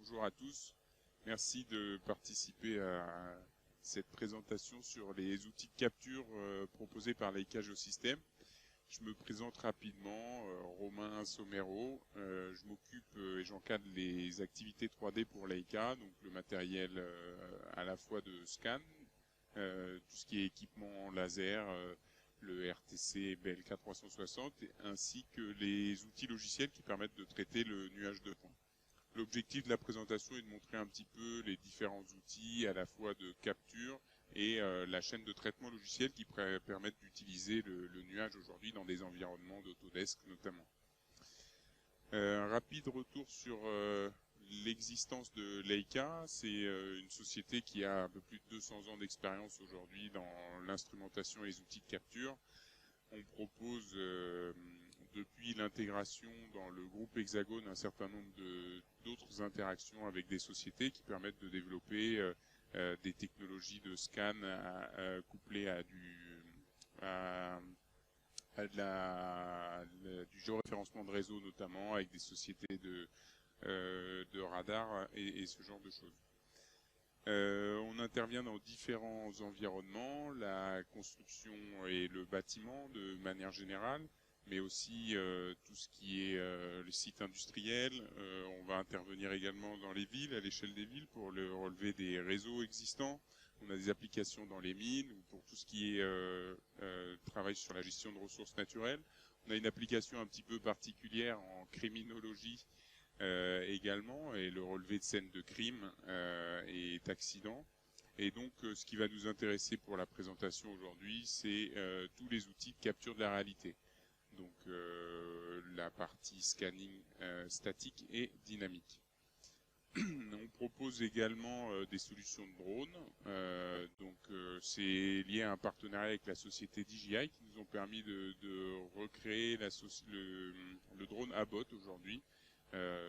Bonjour à tous, merci de participer à cette présentation sur les outils de capture proposés par Leica Geosystem. Je me présente rapidement, Romain Somero, je m'occupe et j'encadre les activités 3D pour Leica, donc le matériel à la fois de scan, tout ce qui est équipement laser, le RTC BLK 360, ainsi que les outils logiciels qui permettent de traiter le nuage de points. L'objectif de la présentation est de montrer un petit peu les différents outils à la fois de capture et la chaîne de traitement logiciel qui permettent d'utiliser le nuage aujourd'hui dans des environnements d'Autodesk notamment. Un rapide retour sur l'existence de Leica. C'est une société qui a un peu plus de 200 ans d'expérience aujourd'hui dans l'instrumentation et les outils de capture. On propose depuis l'intégration dans le groupe Hexagone un certain nombre d'autres interactions avec des sociétés qui permettent de développer des technologies de scan couplées à du géoréférencement de réseau notamment, avec des sociétés de radar et ce genre de choses. On intervient dans différents environnements, la construction et le bâtiment de manière générale, mais aussi tout ce qui est le site industriel. On va intervenir également dans les villes, à l'échelle des villes, pour le relevé des réseaux existants. On a des applications dans les mines, ou pour tout ce qui est travail sur la gestion de ressources naturelles. On a une application un petit peu particulière en criminologie, également, et le relevé de scènes de crime et d'accidents. Et donc ce qui va nous intéresser pour la présentation aujourd'hui, c'est tous les outils de capture de la réalité. Donc la partie scanning statique et dynamique. On propose également des solutions de drones. C'est lié à un partenariat avec la société DJI qui nous ont permis de recréer le drone Abbot aujourd'hui,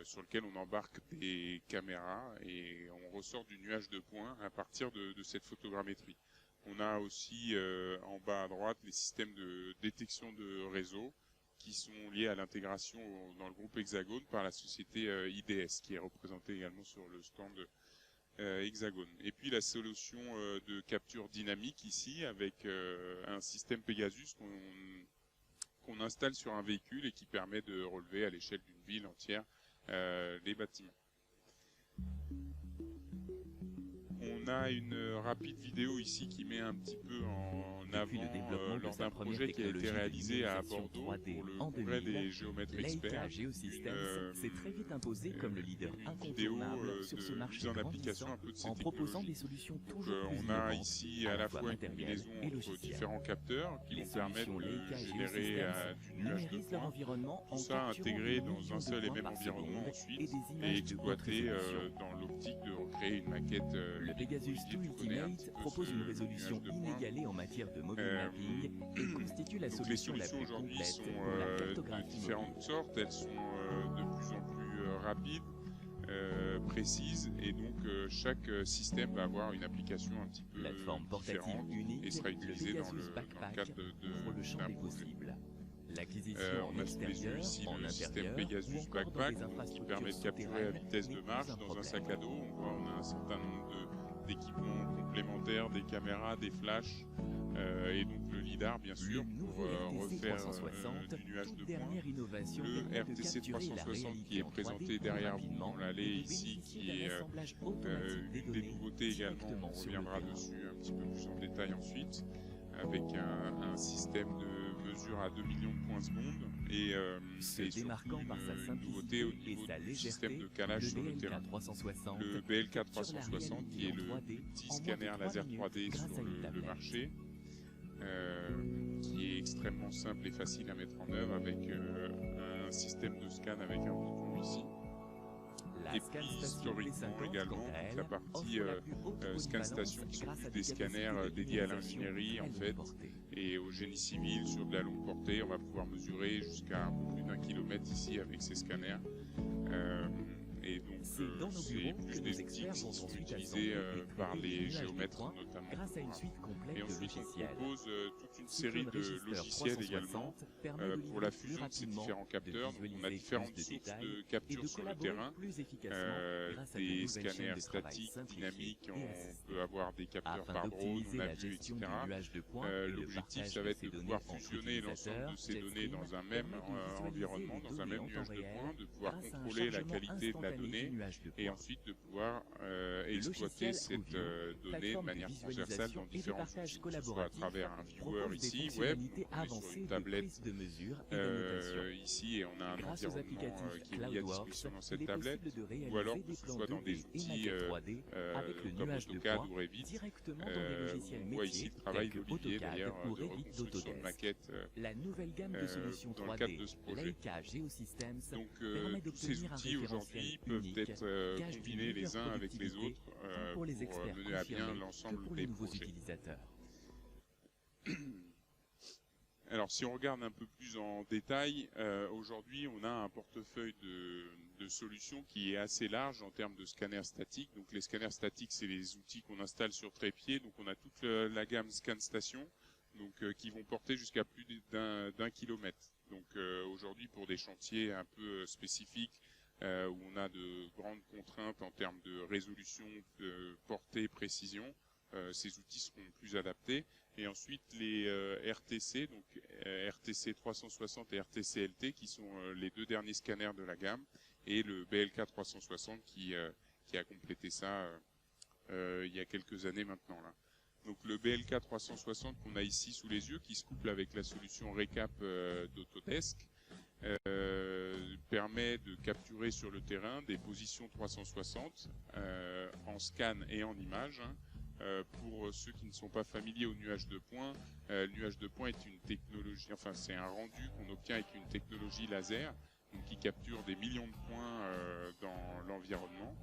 sur lequel on embarque des caméras et on ressort du nuage de points à partir de cette photogrammétrie. On a aussi en bas à droite les systèmes de détection de réseau qui sont liés à l'intégration dans le groupe Hexagone par la société IDS qui est représentée également sur le stand Hexagone. Et puis la solution de capture dynamique ici avec un système Pegasus qu'on installe sur un véhicule et qui permet de relever à l'échelle d'une ville entière les bâtiments. On a une rapide vidéo ici qui met un petit peu en avant lors d'un projet qui a été réalisé à Bordeaux pour le congrès des géomètres experts. Leica Geosystem s'est très vite imposé comme le leader incontournable sur ce marché grandissant en proposant des solutions toujours plus on a ici à la fois une combinaison entre différents capteurs qui vont permettre de générer du nuage de points, tout ça intégré dans un seul et même environnement ensuite et exploité dans l'optique de recréer une maquette. Le Pegasus 2 Ultimate propose une résolution inégalée en matière de mobile mapping et constitue la solution la plus complète pour la cartographie de différentes sortes. Elles sont de plus en plus rapides, précises, et donc chaque système va avoir une application un petit peu différente et sera utilisé dans le cadre d'un projet. L'acquisition en extérieur, en système intérieur, Pegasus ou encore Backpack dans des qui permet de capturer à vitesse de marche dans un sac à dos. On a un certain nombre d'équipements complémentaires, des caméras, des flashs et donc le lidar bien sûr pour refaire du nuage de points. Le RTC 360 qui est présenté derrière vous dans l'allée ici, qui est une des nouveautés également. On reviendra dessus un petit peu plus en détail ensuite, avec un système de mesure à 2 millions de points seconde et démarquant par sa une nouveauté au niveau du système de calage sur le terrain. Le BLK 360 qui est le petit scanner laser 3D sur le marché, qui est extrêmement simple et facile à mettre en œuvre avec un système de scan avec un bouton ici. Et puis historiquement également toute la partie scan station qui sont plus des scanners dédiés à l'ingénierie en fait et au génie civil sur de la longue portée. On va pouvoir mesurer jusqu'à un peu plus d'1 kilomètre ici avec ces scanners Et donc, C'est dans nos c'est bureaux plus que des nos outils experts qui vont sont ensuite utilisés assembler et par traiter les des nuages de géomètres points notamment. grâce à une suite complète Et de ensuite, on logiciels. propose toute une série Cyclone de Register logiciels également 360 permet de pour la livrer plus fusion de ces rapidement, différents de capteurs. Donc, on a visualiser différentes plus de sources détails de et capture de sur le collaborer terrain, plus efficacement grâce à de des nouvelles chaînes scanners de travail statiques, simplifiées dynamiques, et on assistées. peut avoir des capteurs Afin par drone, d'optimiser on a la vu, gestion etc. du nuage de points et le L'objectif, partage ça de va être ces de données pouvoir entre fusionner l'ensemble utilisateurs, de ces données JetStream dans un même permet de visualiser environnement, les dans un données même en temps nuage de réel points, de pouvoir grâce à un contrôler la chargement qualité de la instantané du donnée nuage de et points. ensuite de pouvoir Le exploiter logiciel cette Ovio, donnée de plateforme de manière transversale visualisation dans et de différents partage outils, que ce soit à collaboratif, travers un viewer propose des ici, web, fonctionnalités donc on est sur avancées une de tablette prise de mesure et d'annotation. ici et on a un Grâce aux environnement applicatifs qui est mis à CloudWorks, disposition dans il cette est tablette, possible de ou réaliser alors des que ce plans soit dans 2D des et outils maquettes 3D avec le comme nuage de AutoCAD points ou Revit. directement dans des logiciels On voit ici métiers le travail tels que d'Olivier AutoCAD d'ailleurs ou de Revit reconstruction de d'Autodesk. maquettes La nouvelle gamme de solutions dans le cadre de 3D, ce projet. Leica Geosystems, Donc permet tous ces d'obtenir un outils aujourd'hui référentiel peuvent unique, être gage d'une combinés les meilleure uns avec les productivité, autres tant pour les experts mener à bien confirmés que l'ensemble pour des les nouveaux projets. utilisateurs. Alors si on regarde un peu plus en détail, aujourd'hui on a un portefeuille de solutions qui est assez large en termes de scanners statiques. Donc les scanners statiques, c'est les outils qu'on installe sur trépied. Donc on a toute la gamme ScanStation, donc qui vont porter jusqu'à plus d'un kilomètre. Donc aujourd'hui pour des chantiers un peu spécifiques où on a de grandes contraintes en termes de résolution, de portée, précision, ces outils seront plus adaptés. Et ensuite les RTC, donc RTC 360 et RTC LT, qui sont les deux derniers scanners de la gamme, et le BLK 360 qui a complété ça il y a quelques années maintenant là. Donc le BLK 360 qu'on a ici sous les yeux, qui se couple avec la solution Recap d'Autodesk, permet de capturer sur le terrain des positions 360 en scan et en image. Pour ceux qui ne sont pas familiers au nuage de points, le nuage de points est une technologie, enfin c'est un rendu qu'on obtient avec une technologie laser, donc qui capture des millions de points dans l'environnement.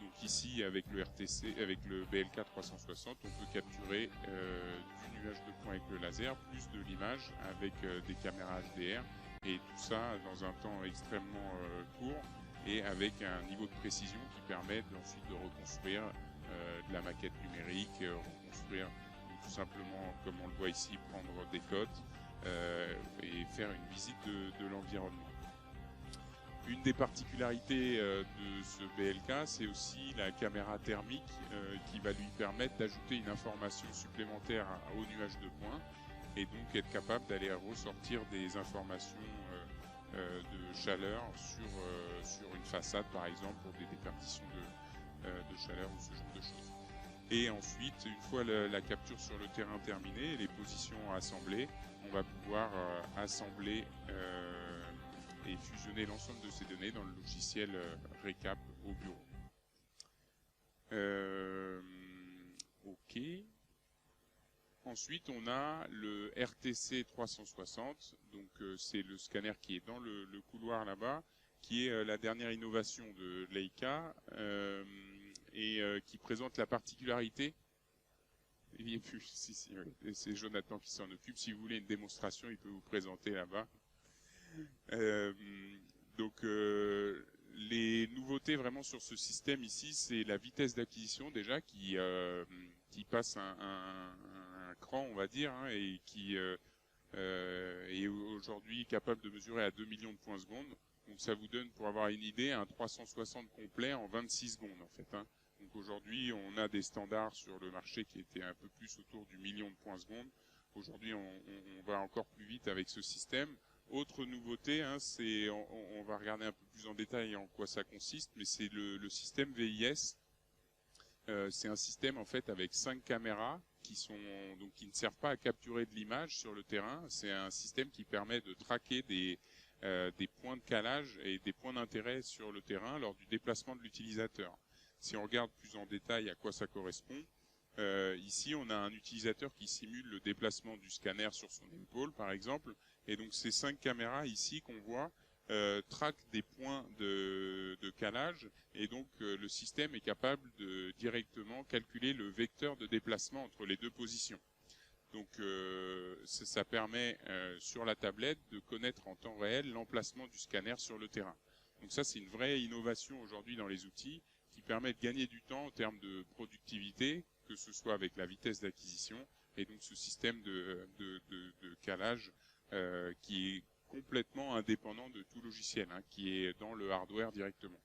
Donc ici avec le RTC, avec le BLK 360, on peut capturer du nuage de points avec le laser, plus de l'image avec des caméras HDR, et tout ça dans un temps extrêmement court et avec un niveau de précision qui permet ensuite de reconstruire de la maquette numérique, reconstruire tout simplement, comme on le voit ici, prendre des cotes et faire une visite de l'environnement. Une des particularités de ce BLK, c'est aussi la caméra thermique qui va lui permettre d'ajouter une information supplémentaire au nuage de points et donc être capable d'aller ressortir des informations de chaleur sur une façade par exemple pour des déperditions de chaleur ou ce genre de choses. Et ensuite, une fois la capture sur le terrain terminée et les positions assemblées, on va pouvoir assembler et fusionner l'ensemble de ces données dans le logiciel Recap au bureau. Ok. Ensuite, on a le RTC 360, donc c'est le scanner qui est dans le couloir là-bas, qui est la dernière innovation de Leica et qui présente la particularité. Il n'y est plus, si, oui. C'est Jonathan qui s'en occupe. Si vous voulez une démonstration, il peut vous présenter là-bas. Donc les nouveautés vraiment sur ce système ici, c'est la vitesse d'acquisition déjà qui passe un cran, on va dire, hein, et qui est aujourd'hui capable de mesurer à 2 millions de points secondes. Donc ça vous donne, pour avoir une idée, un 360 complet en 26 secondes en fait. Hein. Donc aujourd'hui, on a des standards sur le marché qui étaient un peu plus autour du million de points secondes. Aujourd'hui, on va encore plus vite avec ce système. Autre nouveauté, hein, c'est, on va regarder un peu plus en détail en quoi ça consiste, mais c'est le système VIS. C'est un système en fait avec 5 caméras qui ne servent pas à capturer de l'image sur le terrain. C'est un système qui permet de traquer des points de calage et des points d'intérêt sur le terrain lors du déplacement de l'utilisateur. Si on regarde plus en détail à quoi ça correspond, ici on a un utilisateur qui simule le déplacement du scanner sur son épaule par exemple, et donc ces 5 caméras ici qu'on voit traquent des points de calage, et donc le système est capable de directement calculer le vecteur de déplacement entre les deux positions. Donc ça permet sur la tablette de connaître en temps réel l'emplacement du scanner sur le terrain. Donc ça, c'est une vraie innovation aujourd'hui dans les outils qui permet de gagner du temps en termes de productivité, que ce soit avec la vitesse d'acquisition, et donc ce système de calage qui est complètement indépendant de tout logiciel, hein, qui est dans le hardware directement.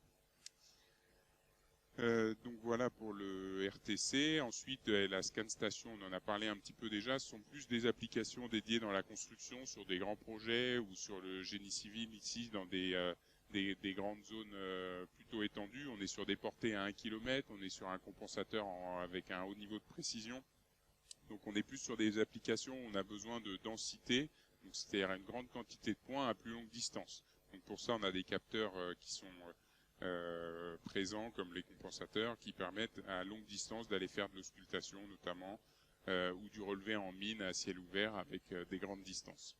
Donc voilà pour le RTC. Ensuite, la scan station, on en a parlé un petit peu déjà, ce sont plus des applications dédiées dans la construction sur des grands projets ou sur le génie civil ici dans des grandes zones plutôt étendues. On est sur des portées à 1 km, on est sur un compensateur avec un haut niveau de précision. Donc on est plus sur des applications où on a besoin de densité, c'est-à-dire une grande quantité de points à plus longue distance. Donc pour ça, on a des capteurs qui sont présents comme les compensateurs qui permettent à longue distance d'aller faire de l'auscultation notamment ou du relevé en mine à ciel ouvert avec des grandes distances.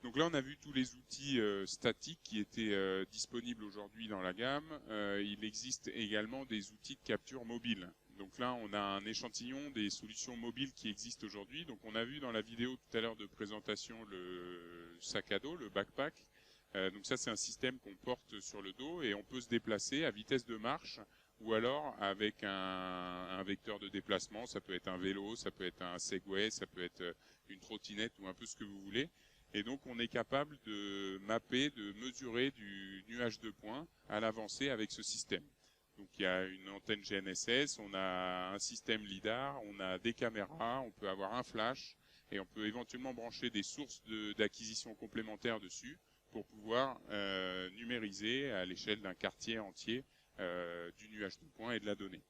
Donc là on a vu tous les outils statiques qui étaient disponibles aujourd'hui dans la gamme. Il existe également des outils de capture mobile. Donc là on a un échantillon des solutions mobiles qui existent aujourd'hui. Donc on a vu dans la vidéo tout à l'heure de présentation le sac à dos, le backpack. Donc ça c'est un système qu'on porte sur le dos et on peut se déplacer à vitesse de marche ou alors avec un vecteur de déplacement. Ça peut être un vélo, ça peut être un Segway, ça peut être une trottinette ou un peu ce que vous voulez. Et donc on est capable de mapper, de mesurer du nuage de points à l'avancée avec ce système. Donc il y a une antenne GNSS, on a un système LIDAR, on a des caméras, on peut avoir un flash et on peut éventuellement brancher des sources d'acquisition complémentaires dessus pour pouvoir numériser à l'échelle d'un quartier entier du nuage de points et de la donnée.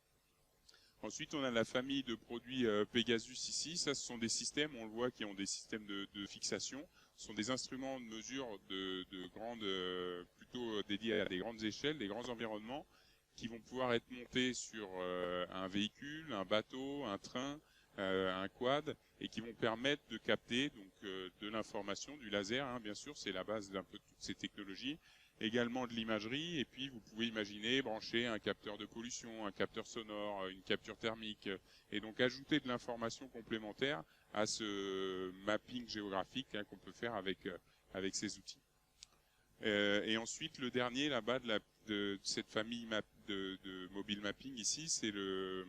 Ensuite, on a la famille de produits Pegasus ici. Ça, ce sont des systèmes, on le voit, qui ont des systèmes de fixation. Ce sont des instruments de mesure plutôt dédiés à des grandes échelles, des grands environnements, qui vont pouvoir être montés sur un véhicule, un bateau, un train, un quad, et qui vont permettre de capter donc de l'information, du laser, hein, bien sûr, c'est la base d'un peu de toutes ces technologies, également de l'imagerie, et puis vous pouvez imaginer brancher un capteur de pollution, un capteur sonore, une capture thermique, et donc ajouter de l'information complémentaire à ce mapping géographique hein, qu'on peut faire avec ces outils. Et ensuite, le dernier là-bas de cette famille de mobile mapping ici, c'est le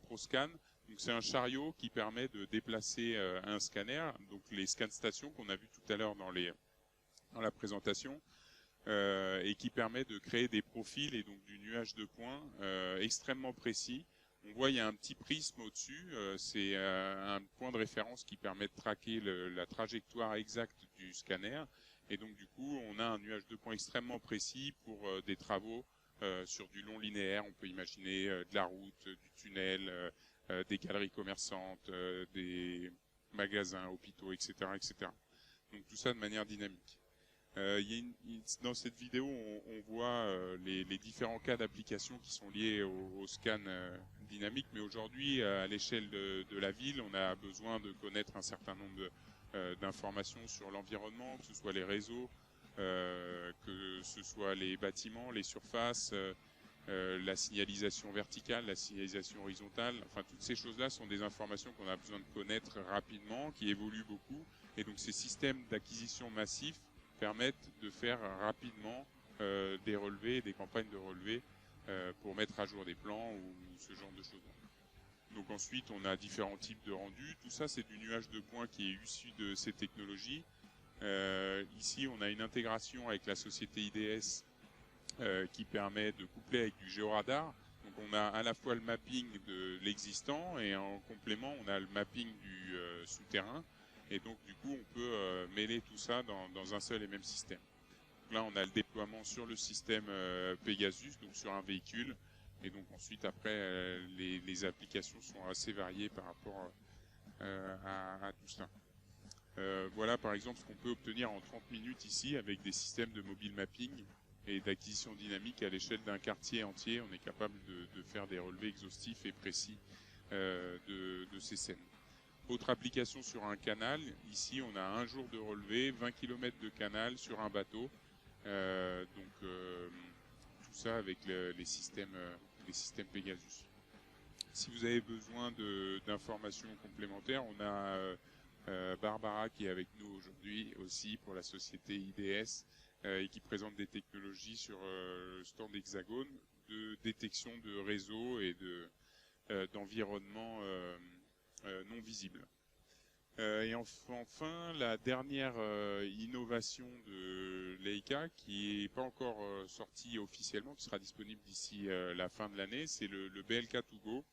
ProScan. Donc c'est un chariot qui permet de déplacer un scanner, donc les scan stations qu'on a vu tout à l'heure dans la présentation, et qui permet de créer des profils et donc du nuage de points extrêmement précis. On voit il y a un petit prisme au-dessus, c'est un point de référence qui permet de traquer la trajectoire exacte du scanner, et donc du coup on a un nuage de points extrêmement précis pour des travaux sur du long linéaire. On peut imaginer de la route, du tunnel, des galeries commerçantes, des magasins, hôpitaux, etc., etc. Donc tout ça de manière dynamique. Dans cette vidéo, on voit les différents cas d'application qui sont liés au scan dynamique, mais aujourd'hui, à l'échelle de la ville, on a besoin de connaître un certain nombre d'informations sur l'environnement, que ce soit les réseaux, que ce soit les bâtiments, les surfaces, la signalisation verticale, la signalisation horizontale, enfin toutes ces choses-là sont des informations qu'on a besoin de connaître rapidement, qui évoluent beaucoup, et donc ces systèmes d'acquisition massifs permettent de faire rapidement des relevés, des campagnes de relevés pour mettre à jour des plans ou ce genre de choses. Donc ensuite, on a différents types de rendus. Tout ça, c'est du nuage de points qui est issu de ces technologies. Ici, on a une intégration avec la société IDS qui permet de coupler avec du géoradar. Donc on a à la fois le mapping de l'existant et en complément, on a le mapping du souterrain. Et donc du coup, on peut mêler tout ça dans un seul et même système. Donc là, on a le déploiement sur le système Pegasus, donc sur un véhicule. Et donc ensuite, après, les applications sont assez variées par rapport à tout ça. Voilà par exemple ce qu'on peut obtenir en 30 minutes ici avec des systèmes de mobile mapping et d'acquisition dynamique à l'échelle d'un quartier entier. On est capable de faire des relevés exhaustifs et précis de ces scènes. Autre application sur un canal, ici on a un jour de relevé, 20 km de canal sur un bateau. Tout ça avec les systèmes Pegasus. Si vous avez besoin d'informations complémentaires, on a Barbara qui est avec nous aujourd'hui aussi pour la société IDS et qui présente des technologies sur le stand Hexagone de détection de réseaux et d'environnements non visibles. Et enfin, la dernière innovation de Leica, qui n'est pas encore sortie officiellement, qui sera disponible d'ici la fin de l'année, c'est le BLK2Go.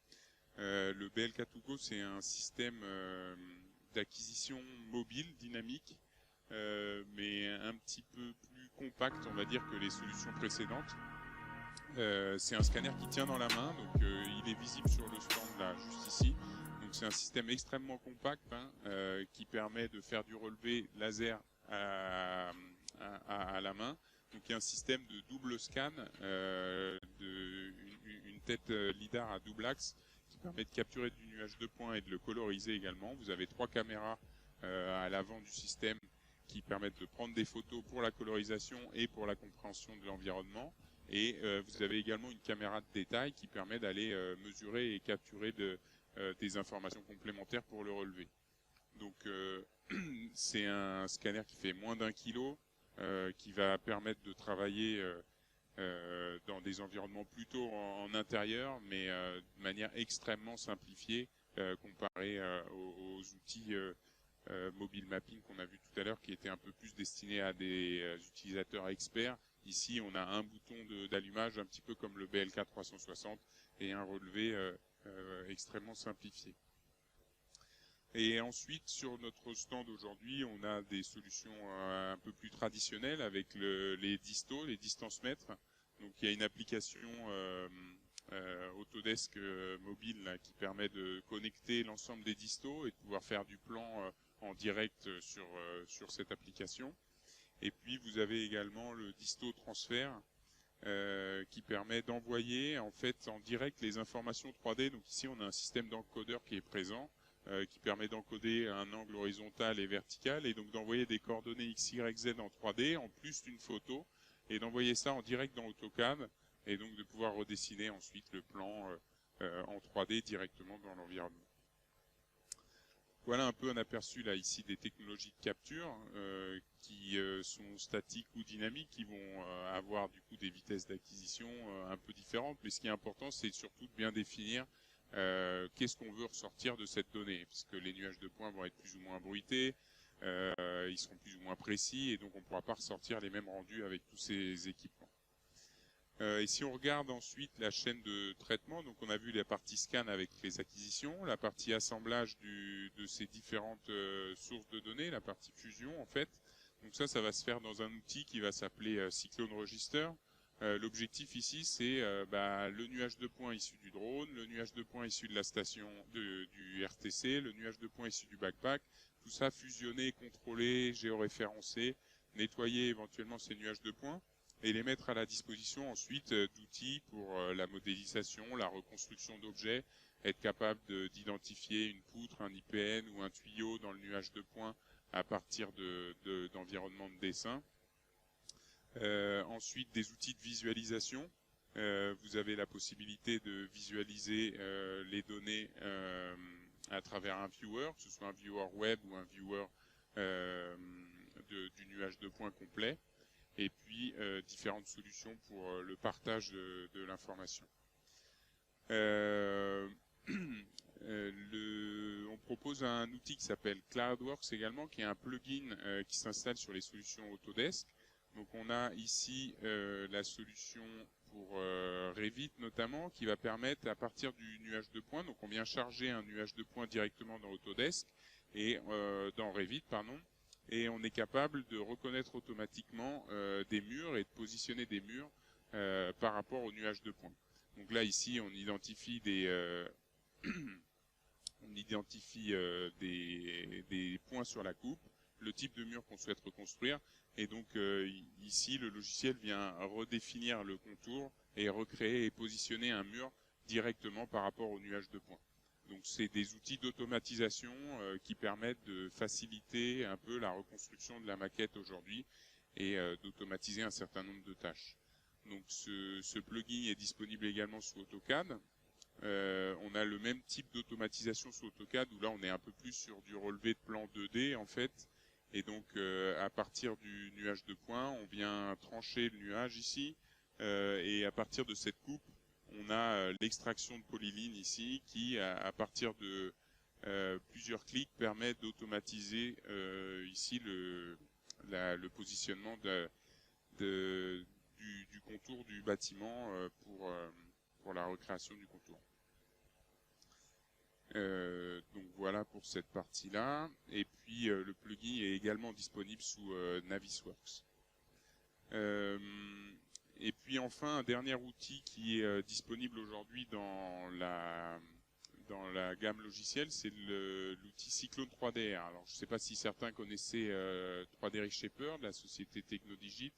Le BLK2Go, c'est un système d'acquisition mobile, dynamique, mais un petit peu plus compact, on va dire, que les solutions précédentes. C'est un scanner qui tient dans la main, donc il est visible sur le stand là, juste ici. Donc c'est un système extrêmement compact qui permet de faire du relevé laser à la main. Donc il y a un système de double scan, une tête lidar à double axe qui permet de capturer du nuage de points et de le coloriser également. Vous avez 3 caméras à l'avant du système qui permettent de prendre des photos pour la colorisation et pour la compréhension de l'environnement. Et vous avez également une caméra de détail qui permet d'aller mesurer et capturer des informations complémentaires pour le relevé. Donc c'est un scanner qui fait moins d'1 kilo, qui va permettre de travailler dans des environnements plutôt en intérieur, mais de manière extrêmement simplifiée comparé aux outils mobile mapping qu'on a vu tout à l'heure, qui étaient un peu plus destinés à des utilisateurs experts. Ici, on a un bouton d'allumage, un petit peu comme le BLK 360, et un relevé extrêmement simplifié. Et ensuite, sur notre stand aujourd'hui, on a des solutions un peu plus traditionnelles avec les distos, les distancemètres. Donc il y a une application Autodesk mobile là, qui permet de connecter l'ensemble des distos et de pouvoir faire du plan en direct sur cette application. Et puis vous avez également le disto transfert qui permet d'envoyer en fait en direct les informations 3D. Donc ici on a un système d'encodeur qui est présent, qui permet d'encoder un angle horizontal et vertical et donc d'envoyer des coordonnées X, Y, Z en 3D en plus d'une photo et d'envoyer ça en direct dans AutoCAD et donc de pouvoir redessiner ensuite le plan en 3D directement dans l'environnement. Voilà un peu un aperçu là ici des technologies de capture qui sont statiques ou dynamiques, qui vont avoir du coup des vitesses d'acquisition un peu différentes, mais ce qui est important c'est surtout de bien définir qu'est-ce qu'on veut ressortir de cette donnée, puisque les nuages de points vont être plus ou moins bruités, ils seront plus ou moins précis, et donc on ne pourra pas ressortir les mêmes rendus avec tous ces équipements. Et si on regarde ensuite la chaîne de traitement, donc on a vu la partie scan avec les acquisitions, la partie assemblage de ces différentes sources de données, la partie fusion en fait. Donc ça va se faire dans un outil qui va s'appeler Cyclone Register. L'objectif ici c'est le nuage de points issu du drone, le nuage de points issu de la station du RTC, le nuage de points issu du backpack, tout ça fusionné, contrôlé, géoréférencé, nettoyer éventuellement ces nuages de points et les mettre à la disposition ensuite d'outils pour la modélisation, la reconstruction d'objets, être capable d'identifier une poutre, un IPN ou un tuyau dans le nuage de points à partir d'environnements de dessin. Ensuite, des outils de visualisation. Vous avez la possibilité de visualiser les données à travers un viewer, que ce soit un viewer web ou un viewer du nuage de points complet. Et puis différentes solutions pour le partage de l'information. On propose un outil qui s'appelle CloudWorks également, qui est un plugin qui s'installe sur les solutions Autodesk. Donc on a ici la solution pour Revit notamment, qui va permettre à partir du nuage de points, donc on vient charger un nuage de points directement dans Autodesk, et dans Revit, pardon, et on est capable de reconnaître automatiquement des murs et de positionner des murs par rapport au nuage de points. Donc là ici on identifie des points sur la coupe, le type de mur qu'on souhaite reconstruire, et donc ici le logiciel vient redéfinir le contour et recréer et positionner un mur directement par rapport au nuage de points. Donc c'est des outils d'automatisation qui permettent de faciliter un peu la reconstruction de la maquette aujourd'hui et d'automatiser un certain nombre de tâches. Donc ce plugin est disponible également sous AutoCAD. on a le même type d'automatisation sur AutoCAD, où là on est un peu plus sur du relevé de plan 2D en fait. Et donc à partir du nuage de points, on vient trancher le nuage ici. Et à partir de cette coupe, on a l'extraction de polyline ici qui, à partir de plusieurs clics, permet d'automatiser ici le positionnement du contour du bâtiment pour la recréation du contour. Donc voilà pour cette partie-là. Et puis le plugin est également disponible sous Navisworks. Et puis enfin, un dernier outil qui est disponible aujourd'hui dans la gamme logicielle, c'est l'outil Cyclone 3DR. Alors je ne sais pas si certains connaissaient 3D Reshaper de la société Technodigit.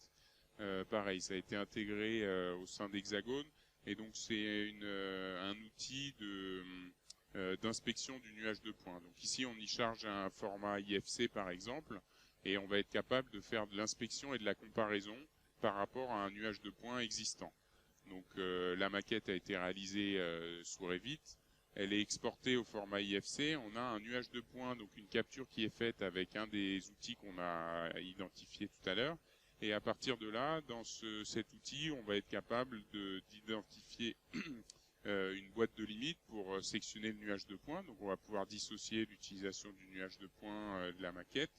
Pareil, ça a été intégré au sein d'Hexagone. Et donc c'est un outil d'inspection du nuage de points. Donc ici on y charge un format IFC par exemple, et on va être capable de faire de l'inspection et de la comparaison par rapport à un nuage de points existant. Donc la maquette a été réalisée sous Revit, elle est exportée au format IFC, on a un nuage de points, donc une capture qui est faite avec un des outils qu'on a identifié tout à l'heure, et à partir de là, dans cet outil, on va être capable d'identifier une boîte de limite pour sectionner le nuage de points. Donc on va pouvoir dissocier l'utilisation du nuage de points de la maquette.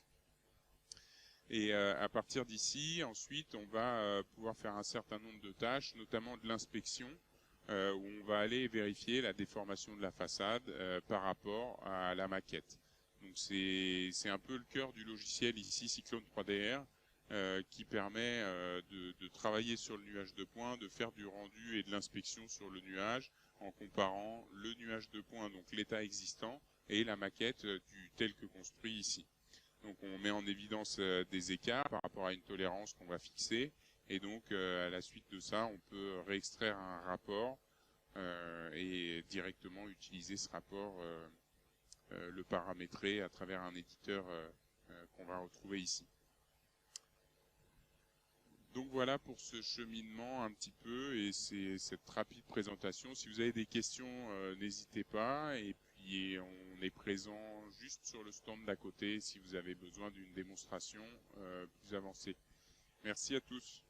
Et à partir d'ici, ensuite, on va pouvoir faire un certain nombre de tâches, notamment de l'inspection, où on va aller vérifier la déformation de la façade par rapport à la maquette. Donc c'est un peu le cœur du logiciel ici, Cyclone 3DR, qui permet de travailler sur le nuage de points, de faire du rendu et de l'inspection sur le nuage en comparant le nuage de points, donc l'état existant, et la maquette tel que construit ici. Donc on met en évidence des écarts par rapport à une tolérance qu'on va fixer, et donc à la suite de ça, on peut réextraire un rapport et directement utiliser ce rapport, le paramétrer à travers un éditeur qu'on va retrouver ici. Donc voilà pour ce cheminement un petit peu et c'est cette rapide présentation. Si vous avez des questions, n'hésitez pas. Et puis on est présent juste sur le stand d'à côté si vous avez besoin d'une démonstration plus avancée. Merci à tous.